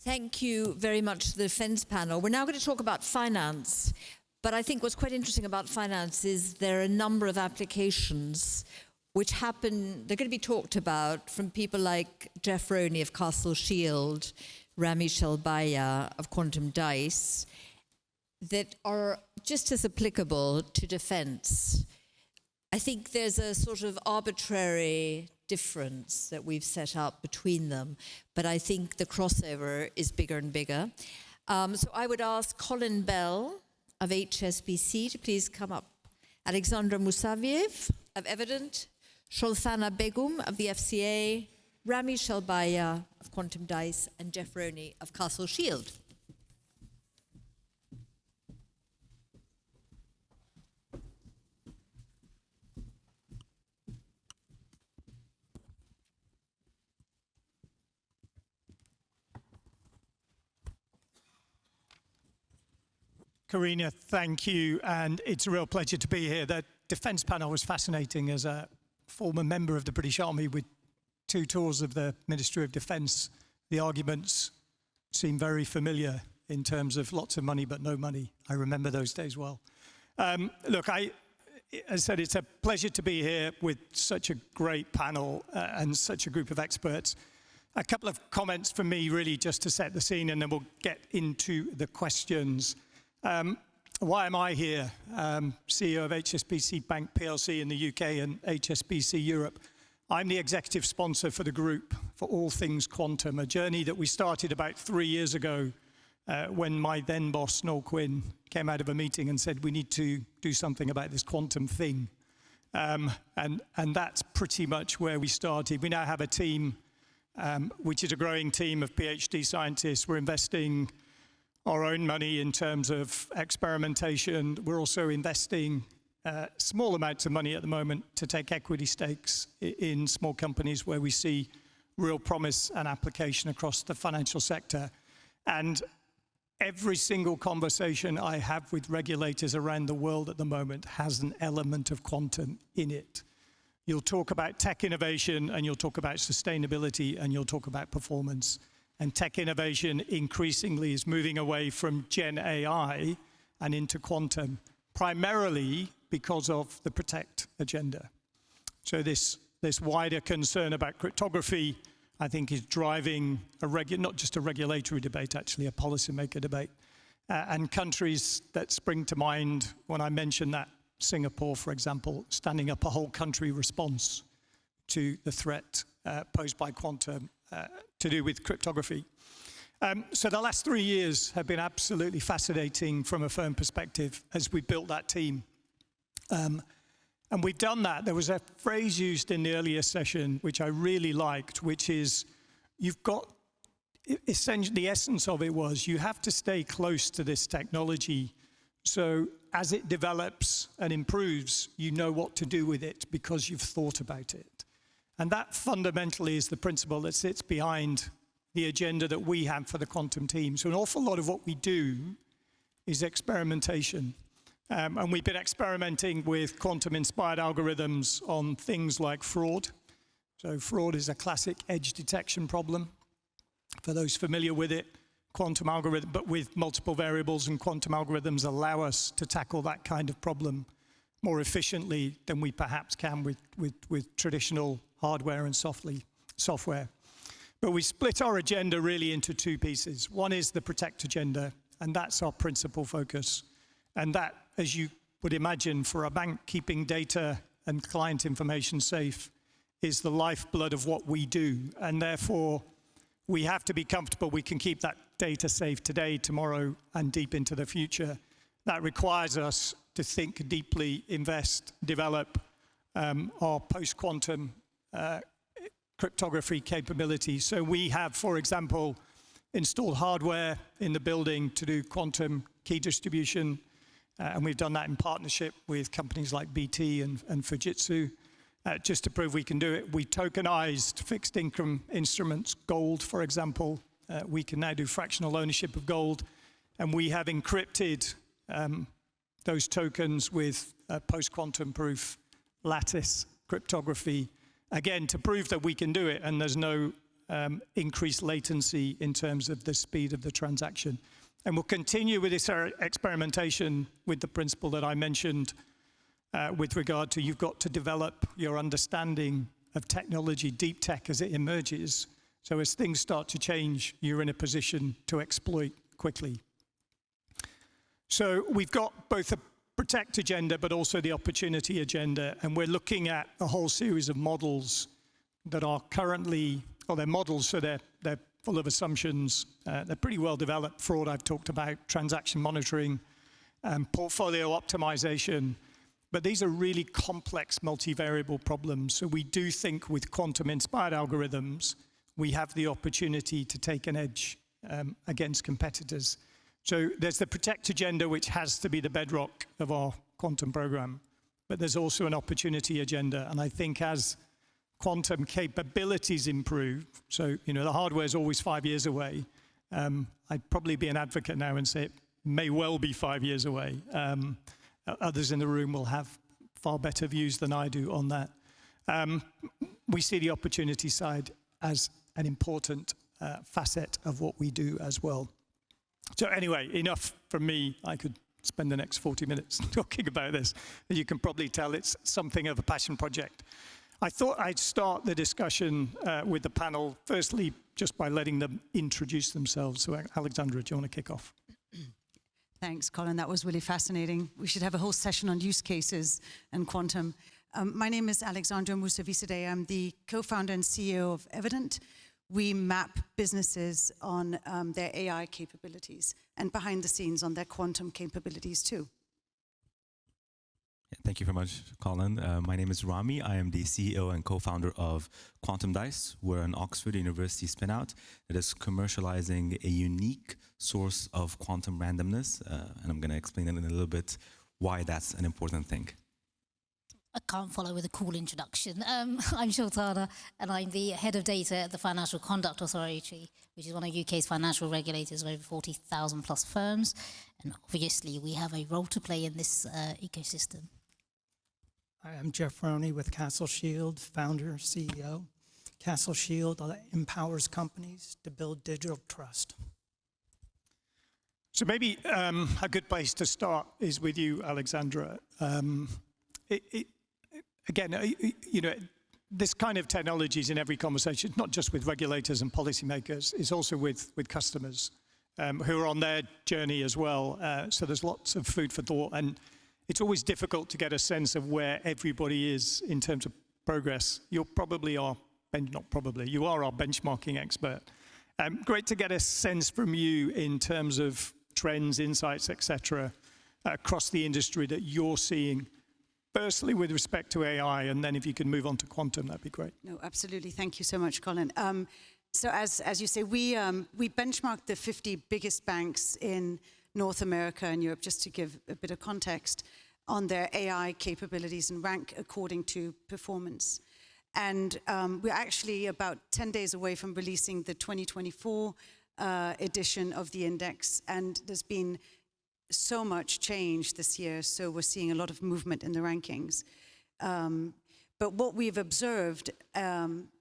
Thank you very much to the defense panel. We're now going to talk about finance. But I think what's quite interesting about finance is there are a number of applications which happen, they're going to be talked about from people like Jeff Roney of Castle Shield, Rami Shelbaya of Quantum Dice, that are just as applicable to defense. I think there's a sort of arbitrary difference that we've set up between them, but I think the crossover is bigger and bigger. So I would ask Colin Bell of HSBC to please come up. Alexandra Musaviev of Evident, Sholthana Begum of the FCA, Rami Shelbaya of Quantum Dice, and Jeff Roney of Castle Shield. Karina, thank you, and it's a real pleasure to be here. The defence panel was fascinating. As a former member of the British Army with 2 tours of the Ministry of Defence, the arguments seem very familiar in terms of lots of money but no money. I remember those days well. Look, as I said, it's a pleasure to be here with such a great panel and such a group of experts. A couple of comments from me, really, just to set the scene, and then we'll get into the questions. Why am I here? CEO of HSBC Bank PLC in the UK and HSBC Europe. I'm the executive sponsor for the group for all things quantum, a journey that we started about 3 years ago when my then boss, Noel Quinn, came out of a meeting and said, we need to do something about this quantum thing. And that's pretty much where we started. We now have a team, which is a growing team of PhD scientists. We're investing our own money in terms of experimentation. We're also investing small amounts of money at the moment to take equity stakes in small companies where we see real promise and application across the financial sector. And every single conversation I have with regulators around the world at the moment has an element of quantum in it. You'll talk about tech innovation, and you'll talk about sustainability, and you'll talk about performance. And tech innovation increasingly is moving away from Gen AI and into quantum, primarily because of the Protect agenda. So this wider concern about cryptography, I think, is driving not just a regulatory debate, actually a policymaker debate. And countries that spring to mind when I mention that, Singapore, for example, standing up a whole country response to the threat posed by quantum to do with cryptography. So the last 3 years have been absolutely fascinating from a firm perspective as we built that team. And we've done that. There was a phrase used in the earlier session, which I really liked, which is, you've got, essentially the essence of it was, you have to stay close to this technology. So as it develops and improves, you know what to do with it because you've thought about it. And that fundamentally is the principle that sits behind the agenda that we have for the quantum team. So an awful lot of what we do is experimentation. And we've been experimenting with quantum-inspired algorithms on things like fraud. So fraud is a classic edge detection problem. For those familiar with it, quantum algorithm, but with multiple variables, and quantum algorithms allow us to tackle that kind of problem more efficiently than we perhaps can with traditional hardware and software. But we split our agenda really into 2 pieces. One is the Protect agenda, and that's our principal focus. And that, as you would imagine, for a bank, keeping data and client information safe is the lifeblood of what we do. And therefore, we have to be comfortable we can keep that data safe today, tomorrow, and deep into the future. That requires us to think deeply, invest, develop our post-quantum cryptography capability. So we have, for example, installed hardware in the building to do quantum key distribution, and we've done that in partnership with companies like BT and Fujitsu, just to prove we can do it. We tokenized fixed income instruments, gold, for example. We can now do fractional ownership of gold, and we have encrypted those tokens with post-quantum proof lattice cryptography, again, to prove that we can do it, and there's no increased latency latency in terms of the speed of the transaction. And we'll continue with this experimentation with the principle that I mentioned with regard to you've got to develop your understanding of technology, deep tech, as it emerges. So as things start to change, you're in a position to exploit quickly. So we've got both a protect agenda, but also the opportunity agenda. And we're looking at a whole series of models that are currently, well, they're models, so they're full of assumptions. They're pretty well developed. Fraud, I've talked about, transaction monitoring, portfolio optimization. But these are really complex multivariable problems. So we do think with quantum-inspired algorithms, we have the opportunity to take an edge against competitors. So there's the protect agenda, which has to be the bedrock of our quantum program. But there's also an opportunity agenda. And I think as quantum capabilities improve, so the hardware is always 5 years away. I'd probably be an advocate now and say it may well be 5 years away. Others in the room will have far better views than I do on that. We see the opportunity side as an important facet of what we do as well. So anyway, enough from me. I could spend the next 40 minutes talking about this. As you can probably tell, it's something of a passion project. I thought I'd start the discussion with the panel, firstly, just by letting them introduce themselves. So Alexandra, do you want to kick off? Thanks, Colin. That was really fascinating. We should have a whole session on use cases and quantum. My name is Alexandra Musavisadeh. I'm the co-founder and CEO of Evident. We map businesses on their AI capabilities and behind the scenes on their quantum capabilities too. Thank you very much, Colin. My name is Rami. I am the CEO and co-founder of Quantum Dice. We're an Oxford University spinout that is commercializing a unique source of quantum randomness. And I'm going to explain in a little bit why that's an important thing. I can't follow with a cool introduction. I'm Shultana, and I'm the head of data at the Financial Conduct Authority, which is one of UK's financial regulators of over 40,000 plus firms. And obviously, we have a role to play in this ecosystem. Hi, I'm Jeff Roney with Castle Shield, founder, CEO. Castle Shield empowers companies to build digital trust. So maybe a good place to start is with you, Alexandra. Again, this kind of technology is in every conversation, not just with regulators and policymakers, it's also with customers who are on their journey as well. So there's lots of food for thought. And it's always difficult to get a sense of where everybody is in terms of progress. You probably are, not probably, you are our benchmarking expert. Great to get a sense from you in terms of trends, insights, et cetera, across the industry that you're seeing. Firstly, with respect to AI, and then if you can move on to quantum, that'd be great. No, absolutely. Thank you so much, Colin. So as you say, we benchmarked the 50 biggest banks in North America and Europe, just to give a bit of context, on their AI capabilities and rank according to performance. And we're actually about 10 days away from releasing the 2024 edition of the index, and there's been so much change this year, so we're seeing a lot of movement in the rankings. But what we've observed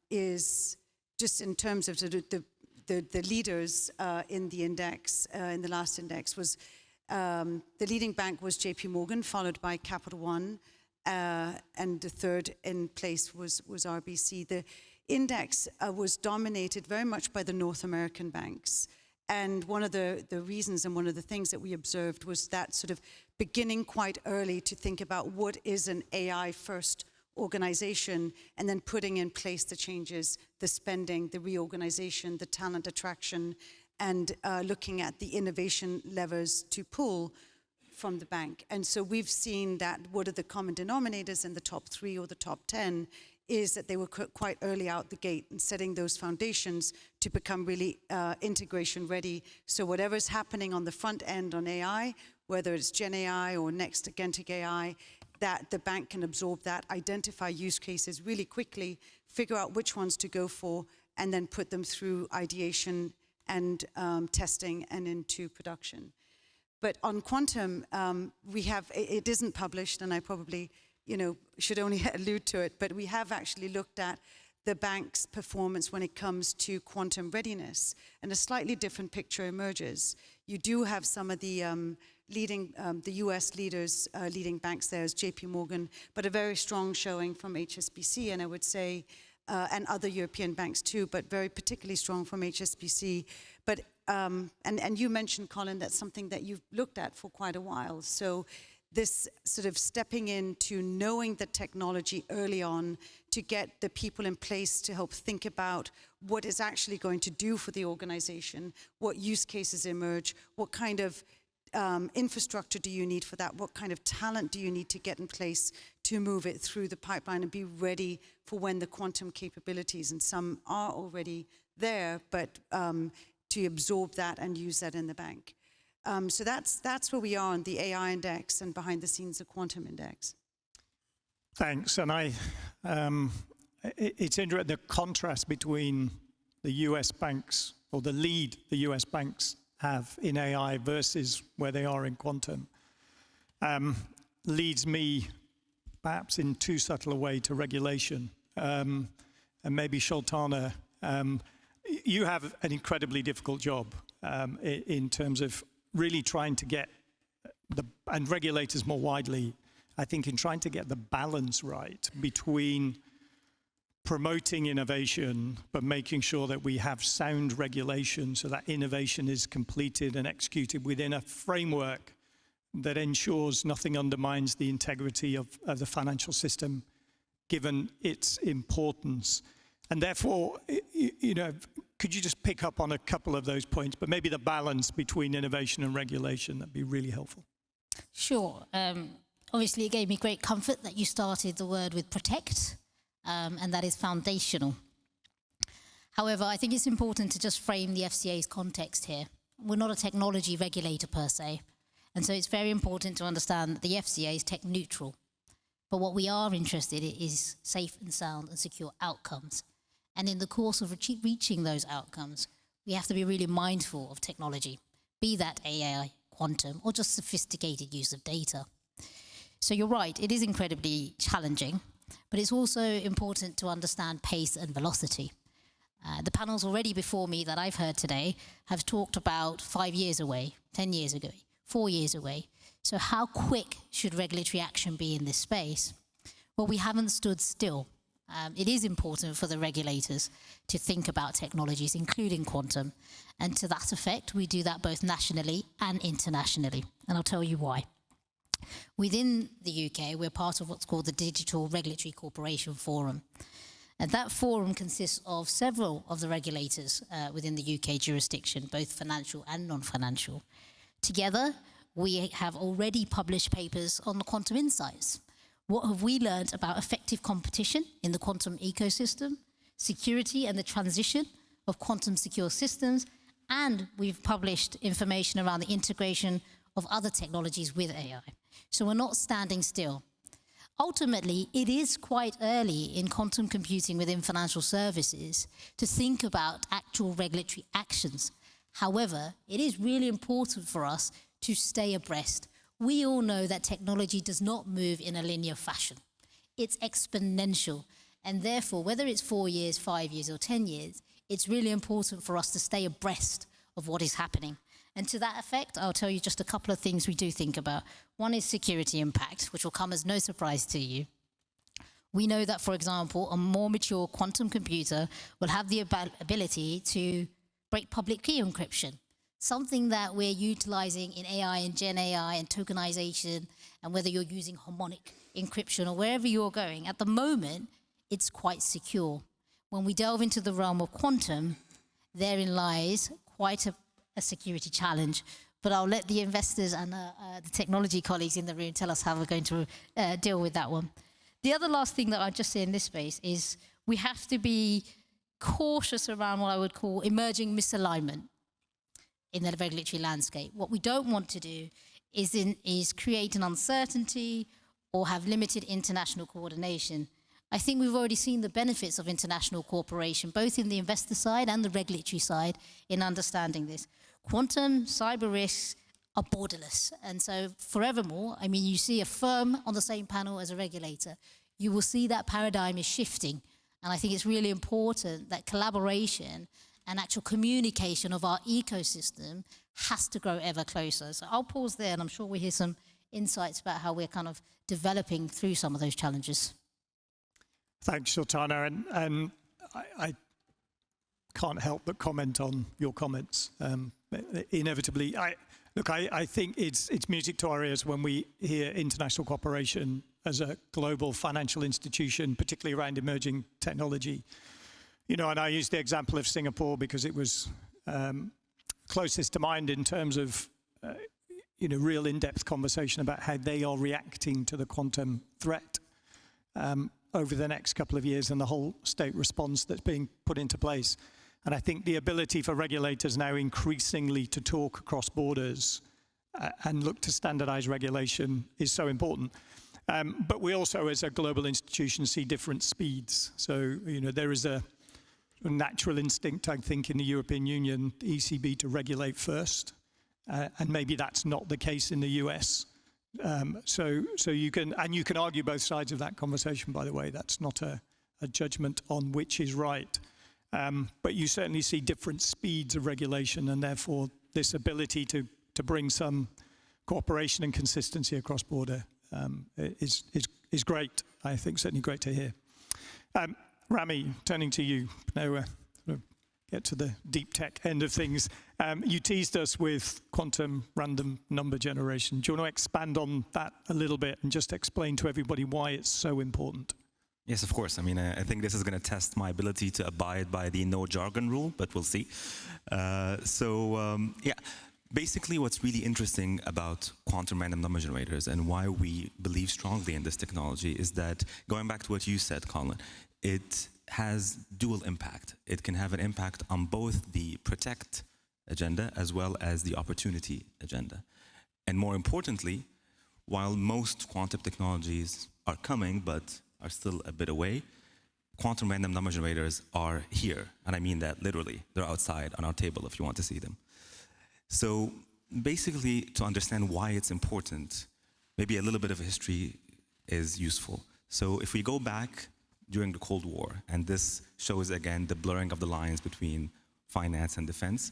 is just in terms of the leaders in the index, in the last index, was the leading bank was JP Morgan, followed by Capital One, and the third in place was RBC. The index was dominated very much by the North American banks. And one of the reasons and one of the things that we observed was that sort of beginning quite early to think about what is an AI-first organization, and then putting in place the changes, the spending, the reorganization, the talent attraction, and looking at the innovation levers to pull from the bank. And so we've seen that what are the common denominators in the top 3 or the top 10 is that they were quite early out the gate and setting those foundations to become really integration ready. So whatever's happening on the front end on AI, whether it's Gen AI or next agentic AI, that the bank can absorb that, identify use cases really quickly, figure out which ones to go for, and then put them through ideation and testing and into production. But on quantum, we have, it isn't published, and I probably should only allude to it, but we have actually looked at the bank's performance when it comes to quantum readiness, and a slightly different picture emerges. You do have some of the the US leaders, leading banks there is JP Morgan, but a very strong showing from HSBC, and I would say, and other European banks too, but very particularly strong from HSBC. But, and you mentioned, Colin, that's something that you've looked at for quite a while. So this sort of stepping into knowing the technology early on to get the people in place to help think about what it's actually going to do for the organization, what use cases emerge, what kind of infrastructure do you need for that, what kind of talent do you need to get in place to move it through the pipeline and be ready for when the quantum capabilities, and some are already there, but to absorb that and use that in the bank. So that's where we are on the AI index and behind the scenes the quantum index. Thanks. And it's interesting, the contrast between the US banks, or the lead the US banks have in AI versus where they are in quantum, leads me perhaps in too subtle a way to regulation. And maybe Sultana, you have an incredibly difficult job in terms of really trying to get and regulators more widely, I think, in trying to get the balance right between promoting innovation, but making sure that we have sound regulation so that innovation is completed and executed within a framework that ensures nothing undermines the integrity of the financial system, given its importance. And therefore, you know, could you just pick up on a couple of those points, but maybe the balance between innovation and regulation, that'd be really helpful. Sure. Obviously, it gave me great comfort that you started the word with protect, and that is foundational. However, I think it's important to just frame the FCA's context here. We're not a technology regulator per se, and so it's very important to understand that the FCA is tech neutral. But what we are interested in is safe and sound and secure outcomes. And in the course of reaching those outcomes, we have to be really mindful of technology, be that AI, quantum, or just sophisticated use of data. So you're right, it is incredibly challenging, but it's also important to understand pace and velocity. The panels already before me that I've heard today have talked about 5 years away, 10 years ago, 4 years away. So how quick should regulatory action be in this space? Well, we haven't stood still. It is important for the regulators to think about technologies, including quantum. And to that effect, we do that both nationally and internationally. And I'll tell you why. Within the UK, we're part of what's called the Digital Regulatory Cooperation Forum. And that forum consists of several of the regulators within the UK jurisdiction, both financial and non-financial. Together, we have already published papers on the quantum insights. What have we learned about effective competition in the quantum ecosystem, security and the transition of quantum secure systems, and we've published information around the integration of other technologies with AI. So we're not standing still. Ultimately, it is quite early in quantum computing within financial services to think about actual regulatory actions. However, it is really important for us to stay abreast. We all know that technology does not move in a linear fashion. It's exponential. And therefore, whether it's 4 years, 5 years, or 10 years, it's really important for us to stay abreast of what is happening. And to that effect, I'll tell you just a couple of things we do think about. One is security impact, which will come as no surprise to you. We know that, for example, a more mature quantum computer will have the ability to break public key encryption, something that we're utilizing in AI and Gen AI and tokenization, and whether you're using harmonic encryption or wherever you're going. At the moment, it's quite secure. When we delve into the realm of quantum, therein lies quite a security challenge. But I'll let the investors and the technology colleagues in the room tell us how we're going to deal with that one. The other last thing that I'll just say in this space is we have to be cautious around what I would call emerging misalignment in the regulatory landscape. What we don't want to do is create an uncertainty or have limited international coordination. I think we've already seen the benefits of international cooperation, both in the investor side and the regulatory side, in understanding this. Quantum, cyber risks are borderless. And so forevermore, I mean, you see a firm on the same panel as a regulator, you will see that paradigm is shifting. And I think it's really important that collaboration and actual communication of our ecosystem has to grow ever closer. So I'll pause there, and I'm sure we'll hear some insights about how we're kind of developing through some of those challenges. Thanks, Sultana. And I can't help but comment on your comments. Inevitably, I think it's music to our ears when we hear international cooperation as a global financial institution, particularly around emerging technology. And I use the example of Singapore because it was closest to mind in terms of real in-depth conversation about how they are reacting to the quantum threat over the next couple of years and the whole state response that's being put into place. And I think the ability for regulators now increasingly to talk across borders and look to standardize regulation is so important. But we also, as a global institution, see different speeds. So, there is a natural instinct, I think, in the European Union, the ECB, to regulate first. And maybe that's not the case in the US. So you can argue both sides of that conversation, by the way. That's not a judgment on which is right. But you certainly see different speeds of regulation, and therefore this ability to bring some cooperation and consistency across border is great. I think certainly great to hear. Rami, turning to you. Now get to the deep tech end of things. You teased us with quantum random number generation. Do you want to expand on that a little bit and just explain to everybody why it's so important? Yes, of course. I mean, I think this is going to test my ability to abide by the no jargon rule, but we'll see. Basically what's really interesting about quantum random number generators and why we believe strongly in this technology is that, going back to what you said, Colin, it has dual impact. It can have an impact on both the protect agenda as well as the opportunity agenda. And more importantly, while most quantum technologies are coming but are still a bit away, quantum random number generators are here. And I mean that literally. They're outside on our table if you want to see them. So basically, to understand why it's important, maybe a little bit of history is useful. So if we go back during the Cold War, and this shows again the blurring of the lines between finance and defense,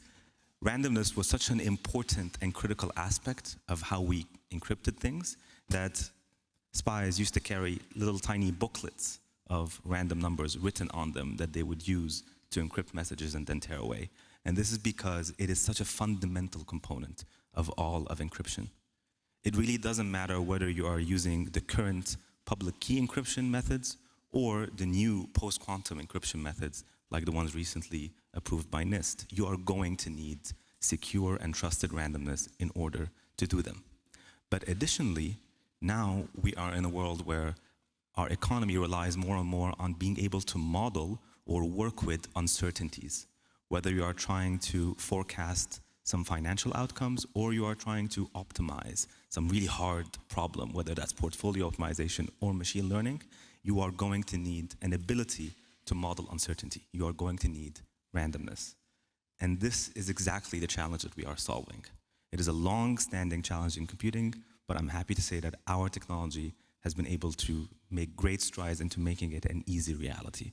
randomness was such an important and critical aspect of how we encrypted things that spies used to carry little tiny booklets of random numbers written on them that they would use to encrypt messages and then tear away. And this is because it is such a fundamental component of all of encryption. It really doesn't matter whether you are using the current public key encryption methods or the new post-quantum encryption methods like the ones recently approved by NIST. You are going to need secure and trusted randomness in order to do them. But additionally, now we are in a world where our economy relies more and more on being able to model or work with uncertainties. Whether you are trying to forecast some financial outcomes or you are trying to optimize some really hard problem, whether that's portfolio optimization or machine learning, you are going to need an ability to model uncertainty. You are going to need randomness. And this is exactly the challenge that we are solving. It is a long-standing challenge in computing, but I'm happy to say that our technology has been able to make great strides into making it an easy reality.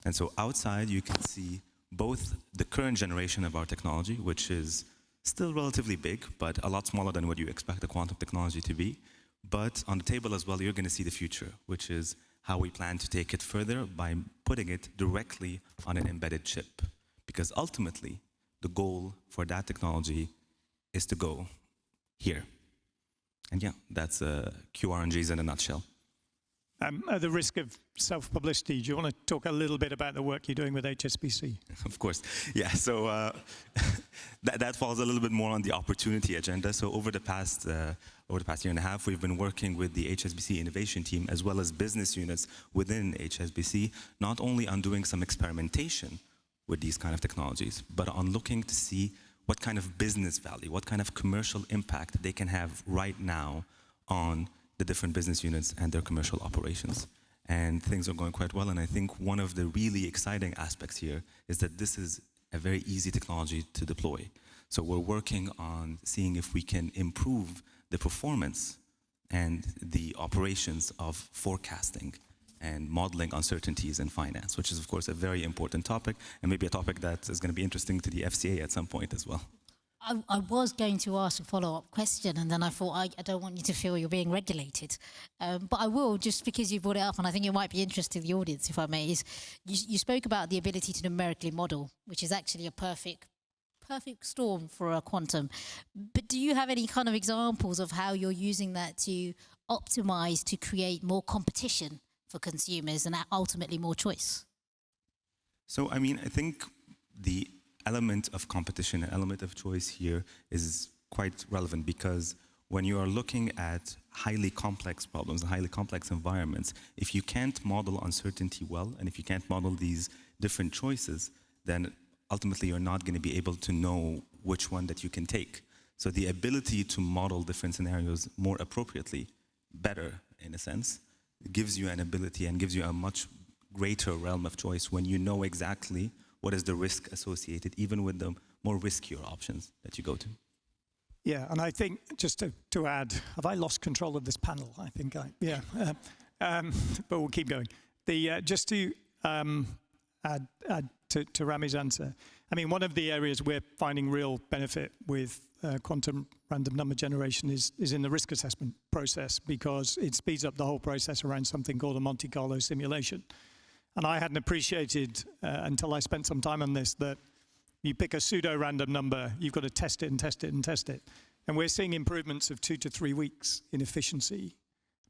And so outside, you can see both the current generation of our technology, which is still relatively big, but a lot smaller than what you expect a quantum technology to be. But on the table as well, you're going to see the future, which is how we plan to take it further by putting it directly on an embedded chip. Because ultimately, the goal for that technology is to go here. And yeah, that's QRNGs in a nutshell. At the risk of self-publicity, do you want to talk a little bit about the work you're doing with HSBC? Of course, yeah. So that falls a little bit more on the opportunity agenda. So over the past year and a half, we've been working with the HSBC innovation team as well as business units within HSBC, not only on doing some experimentation with these kind of technologies, but on looking to see what kind of business value, what kind of commercial impact they can have right now on the different business units and their commercial operations. And things are going quite well. And I think one of the really exciting aspects here is that this is a very easy technology to deploy. So we're working on seeing if we can improve the performance and the operations of forecasting and modeling uncertainties in finance, which is, of course, a very important topic, and maybe a topic that is going to be interesting to the FCA at some point as well. I was going to ask a follow-up question, and then I thought I don't want you to feel you're being regulated. But I will, just because you brought it up, and I think it might be interesting to the audience, if I may, is you spoke about the ability to numerically model, which is actually a perfect storm for a quantum. But do you have any kind of examples of how you're using that to optimize to create more competition for consumers and ultimately more choice? So, I mean, I think the element of competition, an element of choice here is quite relevant, because when you are looking at highly complex problems, highly complex environments, if you can't model uncertainty well, and if you can't model these different choices, then ultimately you're not going to be able to know which one that you can take. So the ability to model different scenarios more appropriately, better in a sense, gives you an ability and gives you a much greater realm of choice when you know exactly what is the risk associated, even with the more riskier options that you go to. Yeah, and I think, just to add, have I lost control of this panel? I think yeah. But we'll keep going. Just to add to Rami's answer, I mean, one of the areas we're finding real benefit with quantum random number generation is in the risk assessment process, because it speeds up the whole process around something called a Monte Carlo simulation. And I hadn't appreciated, until I spent some time on this, that you pick a pseudo-random number, you've got to test it and test it and test it. And we're seeing improvements of 2 to 3 weeks in efficiency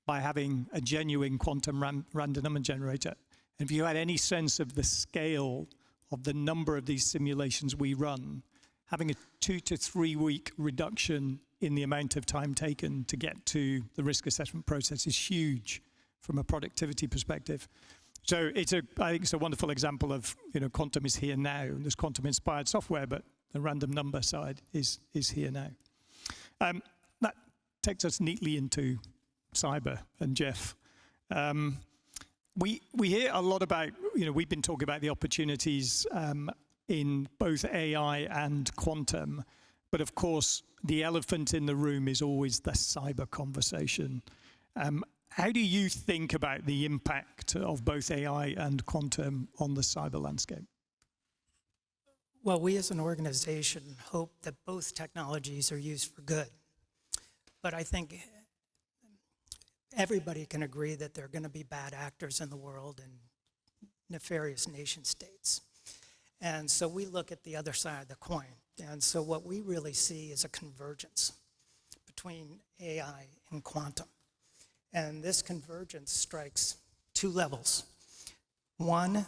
by having a genuine quantum random number generator. And if you had any sense of the scale of the number of these simulations we run, having a 2 to 3 week reduction in the amount of time taken to get to the risk assessment process is huge from a productivity perspective. So I think it's a wonderful example of, quantum is here now. There's quantum-inspired software, but the random number side is here now. That takes us neatly into cyber, and Jeff. We hear a lot about, we've been talking about the opportunities in both AI and quantum, but of course, the elephant in the room is always the cyber conversation. How do you think about the impact of both AI and quantum on the cyber landscape? Well, we as an organization hope that both technologies are used for good. But I think everybody can agree that there are going to be bad actors in the world and nefarious nation states. And so we look at the other side of the coin. And so what we really see is a convergence between AI and quantum. And this convergence strikes 2 levels. One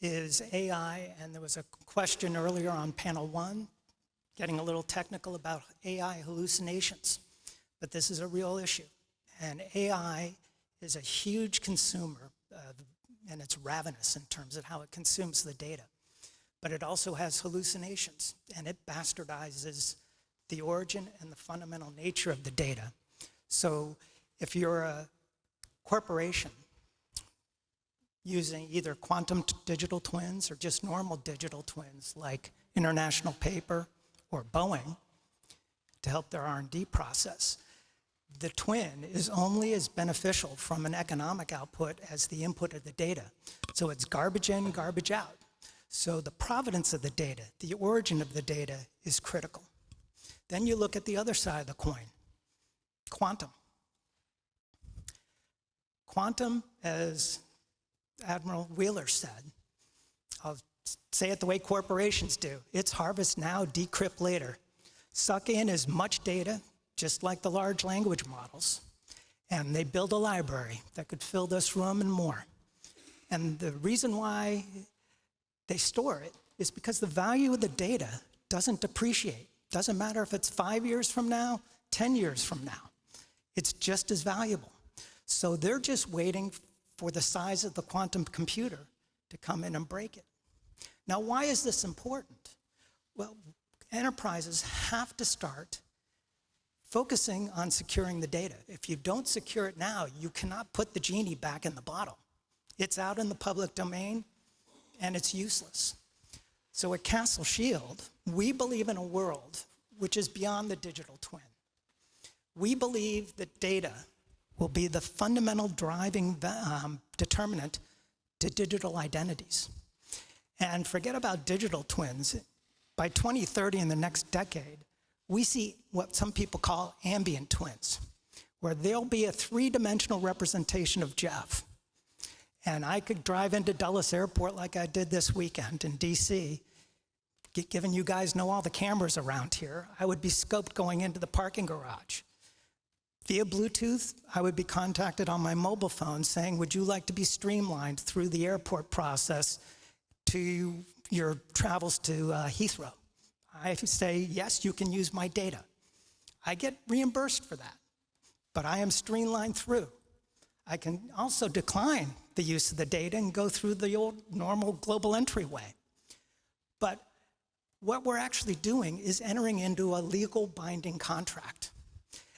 is AI, and there was a question earlier on panel 1, getting a little technical about AI hallucinations. But this is a real issue. And AI is a huge consumer, and it's ravenous in terms of how it consumes the data. But it also has hallucinations, and it bastardizes the origin and the fundamental nature of the data. So if you're a corporation using either quantum digital twins or just normal digital twins like International Paper or Boeing to help their R&D process, the twin is only as beneficial from an economic output as the input of the data. So it's garbage in, garbage out. So the provenance of the data, the origin of the data is critical. Then you look at the other side of the coin, quantum. Quantum, as Admiral Wheeler said, I'll say it the way corporations do, it's harvest now, decrypt later. Suck in as much data, just like the large language models, and they build a library that could fill this room and more. And the reason why they store it is because the value of the data doesn't depreciate. Doesn't matter if it's 5 years from now, 10 years from now. It's just as valuable. So they're just waiting for the size of the quantum computer to come in and break it. Now, why is this important? Well, enterprises have to start focusing on securing the data. If you don't secure it now, you cannot put the genie back in the bottle. It's out in the public domain, and it's useless. So at Castle Shield, we believe in a world which is beyond the digital twin. We believe that data will be the fundamental driving determinant to digital identities. And forget about digital twins. By 2030, in the next decade, we see what some people call ambient twins, where there'll be a three-dimensional representation of Jeff. And I could drive into Dulles Airport like I did this weekend in DC. Given you guys know all the cameras around here, I would be scoped going into the parking garage. Via Bluetooth, I would be contacted on my mobile phone saying, would you like to be streamlined through the airport process to your travels to Heathrow? I say, yes, you can use my data. I get reimbursed for that, but I am streamlined through. I can also decline the use of the data and go through the old normal global entryway. But what we're actually doing is entering into a legal binding contract.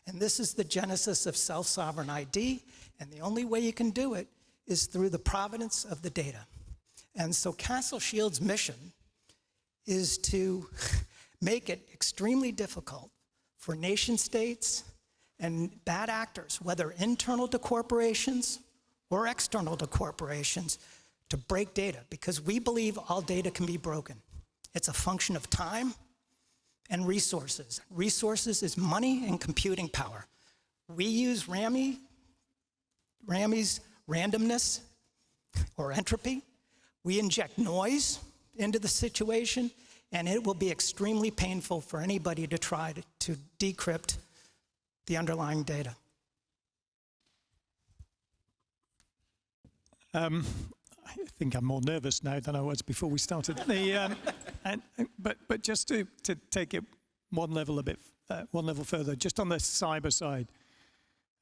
And this is the genesis of self-sovereign ID, and the only way you can do it is through the provenance of the data. And so Castle Shield's mission is to make it extremely difficult for nation states and bad actors, whether internal to corporations or external to corporations, to break data, because we believe all data can be broken. It's a function of time and resources. Resources is money and computing power. We use Rammy's randomness or entropy. We inject noise into the situation, and it will be extremely painful for anybody to try to decrypt the underlying data. I think I'm more nervous now than I was before we started. But just to take it one level further, just on the cyber side.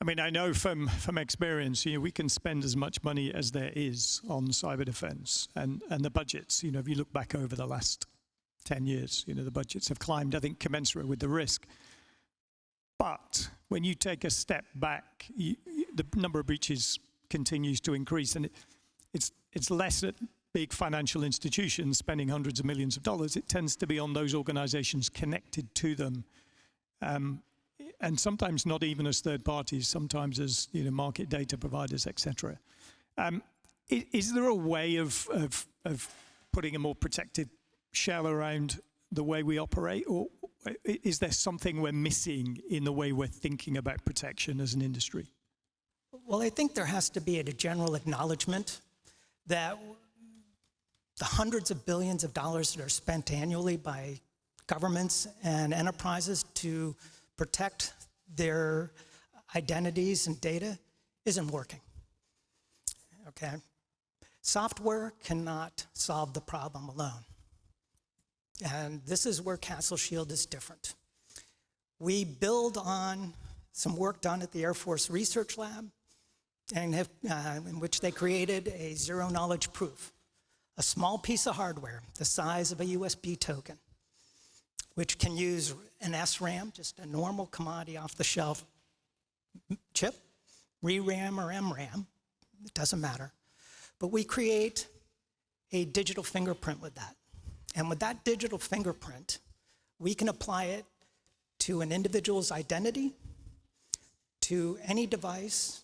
I mean, I know from experience, we can spend as much money as there is on cyber defense, and the budgets. If you look back over the last 10 years, the budgets have climbed, I think, commensurate with the risk. But when you take a step back, the number of breaches continues to increase, and it's less at big financial institutions spending hundreds of millions of dollars. It tends to be on those organizations connected to them, and sometimes not even as third parties, sometimes as market data providers, etc. Is there a way of putting a more protected shell around the way we operate, or is there something we're missing in the way we're thinking about protection as an industry? Well, I think there has to be a general acknowledgement that the hundreds of billions of dollars that are spent annually by governments and enterprises to protect their identities and data isn't working, okay? Software cannot solve the problem alone. And this is where Castle Shield is different. We build on some work done at the Air Force Research Lab, and in which they created a zero-knowledge proof, a small piece of hardware the size of a USB token, which can use an SRAM, just a normal commodity off-the-shelf chip, ReRAM or MRAM, it doesn't matter. But we create a digital fingerprint with that. And with that digital fingerprint, we can apply it to an individual's identity, to any device,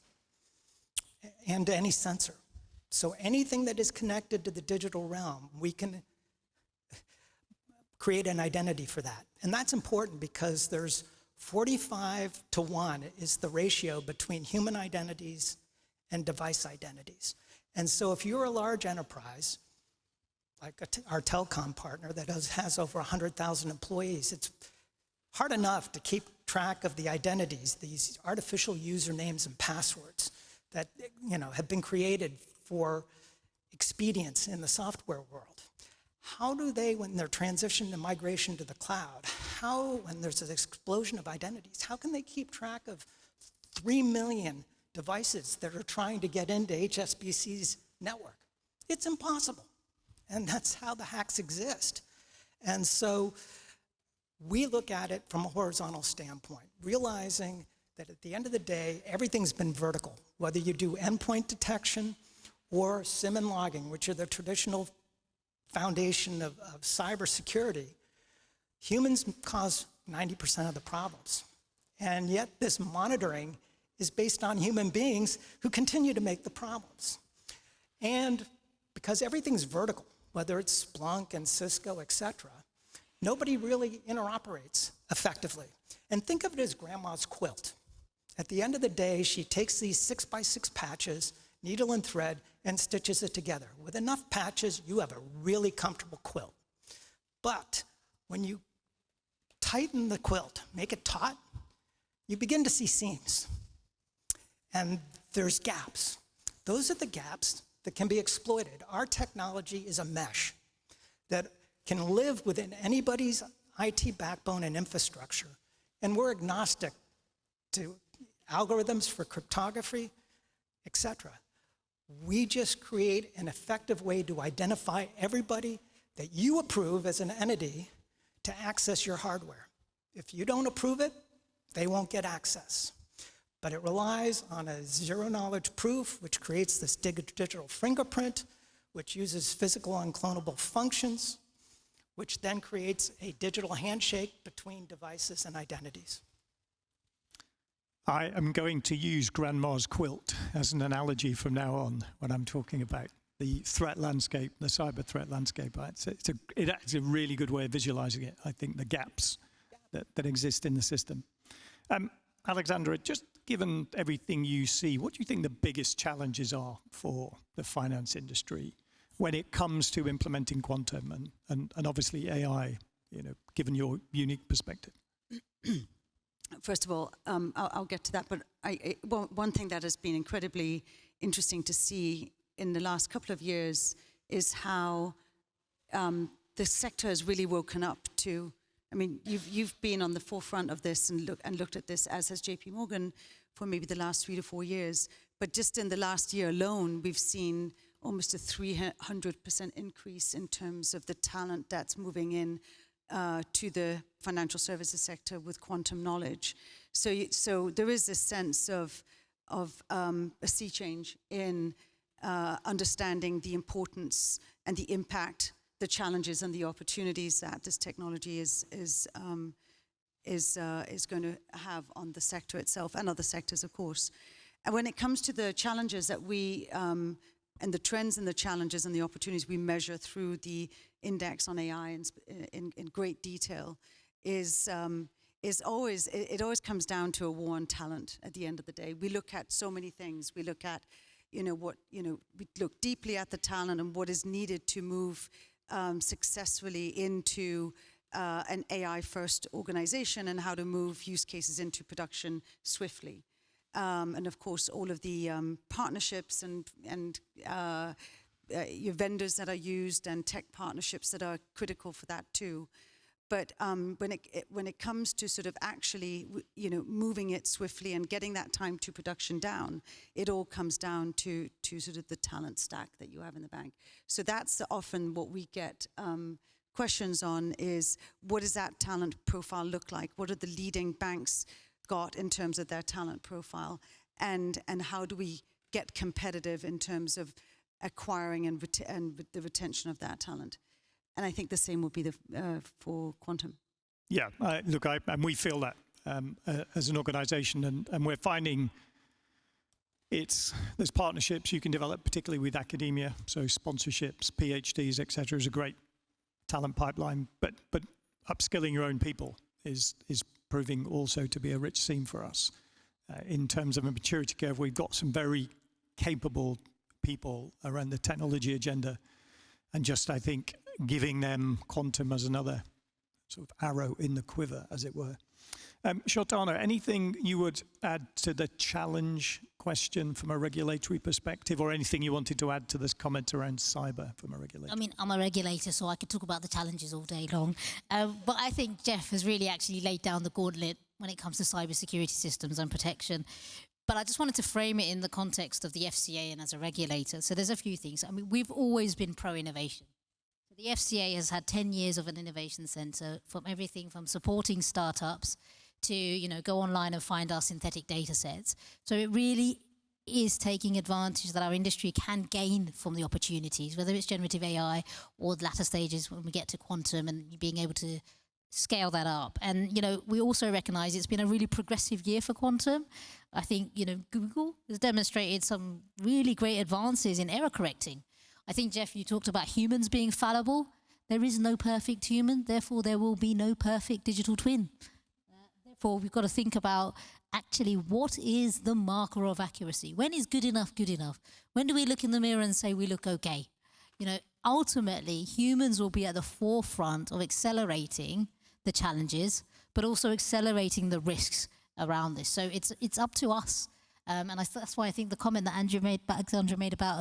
and to any sensor. So anything that is connected to the digital realm, we can create an identity for that. And that's important because there's 45-to-1 is the ratio between human identities and device identities. And so if you're a large enterprise, like our telecom partner that has over 100,000 employees, it's hard enough to keep track of the identities, these artificial usernames and passwords that have been created for expedience in the software world. How do they, when they're transitioning to migration to the cloud, when there's an explosion of identities, how can they keep track of 3 million devices that are trying to get into HSBC's network? It's impossible. And that's how the hacks exist. And so we look at it from a horizontal standpoint, realizing that at the end of the day, everything's been vertical, whether you do endpoint detection or SIM and logging, which are the traditional foundation of cybersecurity. Humans cause 90% of the problems. And yet this monitoring is based on human beings who continue to make the problems. And because everything's vertical, whether it's Splunk and Cisco, et cetera, nobody really interoperates effectively. And think of it as grandma's quilt. At the end of the day, she takes these 6x6 patches, needle and thread, and stitches it together. With enough patches, you have a really comfortable quilt. But when you tighten the quilt, make it taut, you begin to see seams. And there's gaps. Those are the gaps that can be exploited. Our technology is a mesh that can live within anybody's IT backbone and infrastructure. And we're agnostic to algorithms for cryptography, et cetera. We just create an effective way to identify everybody that you approve as an entity to access your hardware. If you don't approve it, they won't get access. But it relies on a zero-knowledge proof, which creates this digital fingerprint, which uses physical unclonable functions, which then creates a digital handshake between devices and identities. I am going to use Grandma's quilt as an analogy from now on when I'm talking about the threat landscape, the cyber threat landscape. It's a really good way of visualizing it, I think, the gaps that exist in the system. Alexandra, just given everything you see, what do you think the biggest challenges are for the finance industry when it comes to implementing quantum and obviously AI, given your unique perspective? First of all, I'll get to that, but one thing that has been incredibly interesting to see in the last couple of years is how the sector has really woken up to. I mean, you've been on the forefront of this and looked at this, as has JP Morgan, for maybe the last 3 to 4 years. But just in the last year alone, we've seen almost a 300% increase in terms of the talent that's moving in to the financial services sector with quantum knowledge. So there is this sense of a sea change in understanding the importance and the impact, the challenges and the opportunities that this technology is going to have on the sector itself and other sectors, of course. And when it comes to the challenges that we and the trends and the challenges and the opportunities we measure through the index on AI in great detail, it always comes down to a war on talent. At the end of the day, we look at so many things. We look at we look deeply at the talent and what is needed to move successfully into an AI-first organization and how to move use cases into production swiftly. And of course, all of the partnerships and your vendors that are used and tech partnerships that are critical for that too. But when it comes to sort of actually, moving it swiftly and getting that time to production down, it all comes down to sort of the talent stack that you have in the bank. So that's often what we get questions on is, what does that talent profile look like? What are the leading banks got in terms of their talent profile? And how do we get competitive in terms of acquiring and the retention of that talent? And I think the same will be for quantum. Yeah, and we feel that as an organization, and we're finding there's partnerships you can develop, particularly with academia, so sponsorships, PhDs, et cetera, is a great talent pipeline, but upskilling your own people is proving also to be a rich theme for us. In terms of a maturity curve, we've got some very capable people around the technology agenda, and just, I think, giving them quantum as another sort of arrow in the quiver, as it were. Shortana, anything you would add to the challenge question from a regulatory perspective, or anything you wanted to add to this comment around cyber from a regulator? I mean, I'm a regulator, so I could talk about the challenges all day long. But I think Jeff has really actually laid down the gauntlet when it comes to cybersecurity systems and protection. But I just wanted to frame it in the context of the FCA and as a regulator. So there's a few things. I mean, we've always been pro-innovation. The FCA has had 10 years of an innovation center, from everything from supporting startups to, go online and find our synthetic data sets. So it really is taking advantage that our industry can gain from the opportunities, whether it's generative AI or the latter stages when we get to quantum and being able to scale that up. And, we also recognize it's been a really progressive year for quantum. I think, Google has demonstrated some really great advances in error correcting. I think, Jeff, you talked about humans being fallible. There is no perfect human, therefore there will be no perfect digital twin. Therefore, we've got to think about actually what is the marker of accuracy? When is good enough good enough? When do we look in the mirror and say we look okay? Ultimately, humans will be at the forefront of accelerating the challenges, but also accelerating the risks around this. So it's up to us. And that's why I think the comment that Alexandra made about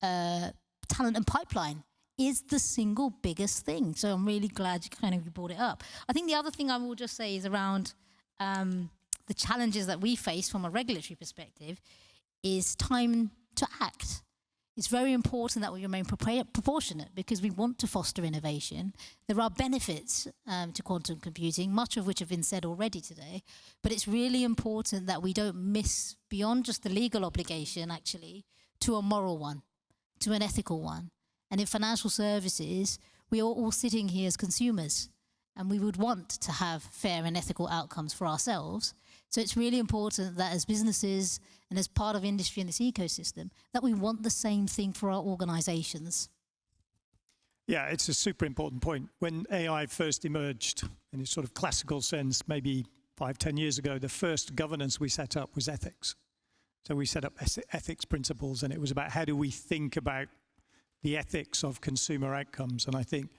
talent and pipeline is the single biggest thing. So I'm really glad you brought it up. I think the other thing I will just say is around the challenges that we face from a regulatory perspective is time to act. It's very important that we remain proportionate because we want to foster innovation. There are benefits to quantum computing, much of which have been said already today, but it's really important that we don't miss beyond just the legal obligation, actually, to a moral one, to an ethical one. And in financial services, we are all sitting here as consumers, and we would want to have fair and ethical outcomes for ourselves. So it's really important that as businesses and as part of industry in this ecosystem, that we want the same thing for our organizations. Yeah, it's a super important point. When AI first emerged in its sort of classical sense, maybe 5-10 years ago, the first governance we set up was ethics. So we set up ethics principles, and it was about how do we think about the ethics of consumer outcomes. And I think,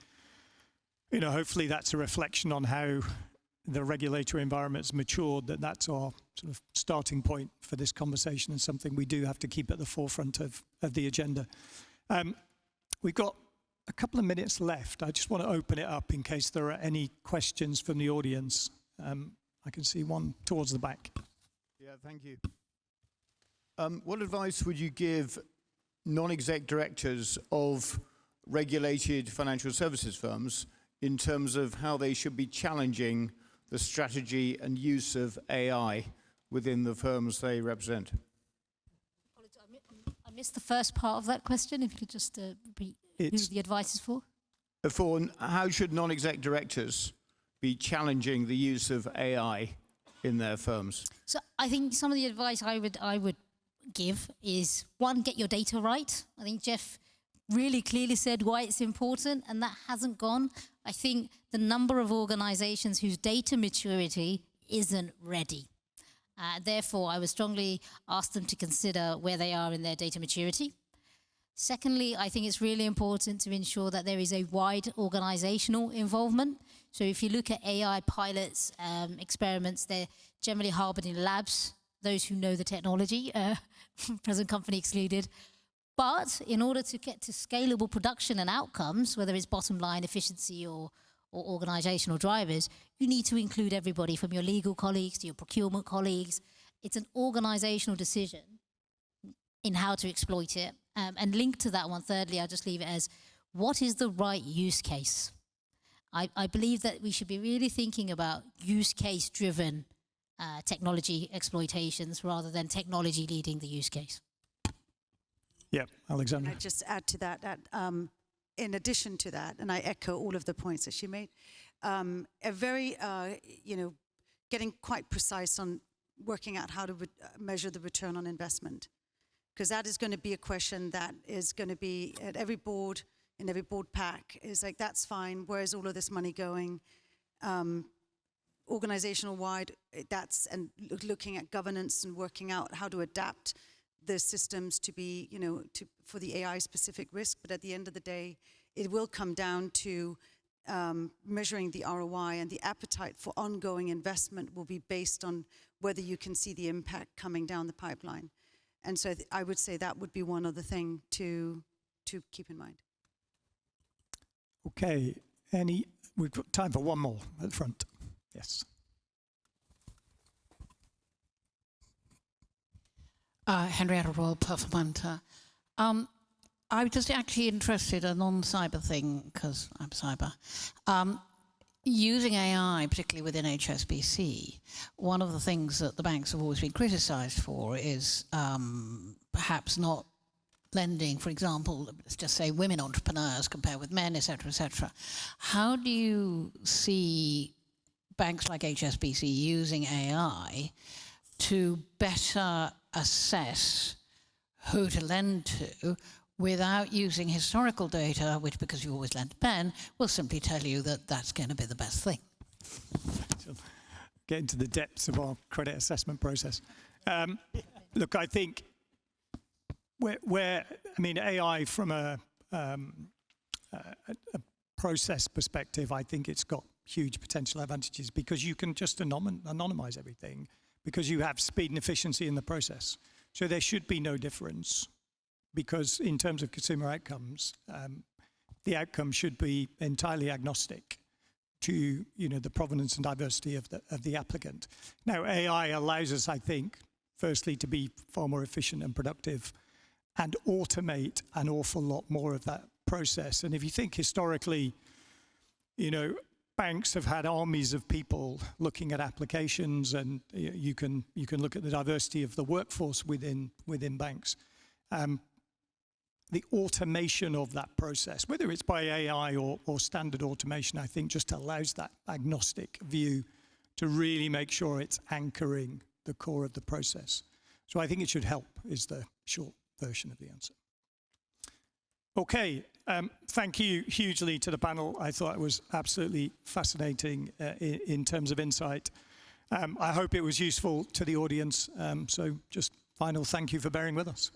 hopefully that's a reflection on how the regulatory environment's matured, that's our sort of starting point for this conversation and something we do have to keep at the forefront of the agenda. We've got a couple of minutes left. I just want to open it up in case there are any questions from the audience. I can see one towards the back. Yeah, thank you. What advice would you give non-exec directors of regulated financial services firms in terms of how they should be challenging the strategy and use of AI within the firms they represent? I missed the first part of that question. If you could just repeat who the advice is for. How should non-exec directors be challenging the use of AI in their firms? So I think some of the advice I would give is, one, get your data right. I think Jeff really clearly said why it's important, and that hasn't gone. I think the number of organizations whose data maturity isn't ready. Therefore, I would strongly ask them to consider where they are in their data maturity. Secondly, I think it's really important to ensure that there is a wide organizational involvement. So if you look at AI pilots, experiments, they're generally harbored in labs, those who know the technology, present company excluded. But in order to get to scalable production and outcomes, whether it's bottom line efficiency or organizational drivers, you need to include everybody from your legal colleagues to your procurement colleagues. It's an organizational decision in how to exploit it. And linked to that one, thirdly, I'll just leave it as, what is the right use case? I believe that we should be really thinking about use case driven technology exploitations rather than technology leading the use case. Yeah, Alexandra. I'd just add to that, in addition to that, and I echo all of the points that she made, getting quite precise on working out how to measure the return on investment. Because that is going to be a question that is going to be at every board, in every board pack, is like, that's fine, where is all of this money going? Organizational wide, and looking at governance and working out how to adapt the systems to be, for the AI specific risk. But at the end of the day, it will come down to measuring the ROI, and the appetite for ongoing investment will be based on whether you can see the impact coming down the pipeline. And so I would say that would be one other thing to keep in mind. Okay, we've got time for one more at the front. Yes. Henrietta Royal, Performanta. I was just actually interested in a non-cyber thing, because I'm cyber. Using AI, particularly within HSBC, one of the things that the banks have always been criticised for is perhaps not lending, for example, let's just say women entrepreneurs compared with men, et cetera, how do you see banks like HSBC using AI to better assess who to lend to without using historical data, which, because you always lend to Ben, will simply tell you that that's going to be the best thing? Get into the depths of our credit assessment process. Look, I think AI from a process perspective, I think it's got huge potential advantages because you can just anonymize everything because you have speed and efficiency in the process. So there should be no difference because in terms of consumer outcomes, the outcome should be entirely agnostic to the provenance and diversity of the applicant. Now, AI allows us, I think, firstly, to be far more efficient and productive and automate an awful lot more of that process. And if you think historically, banks have had armies of people looking at applications, and you can look at the diversity of the workforce within banks. The automation of that process, whether it's by AI or standard automation, I think just allows that agnostic view to really make sure it's anchoring the core of the process. So I think it should help, is the short version of the answer. Okay, thank you hugely to the panel. I thought it was absolutely fascinating in terms of insight. I hope it was useful to the audience. So just final thank you for bearing with us.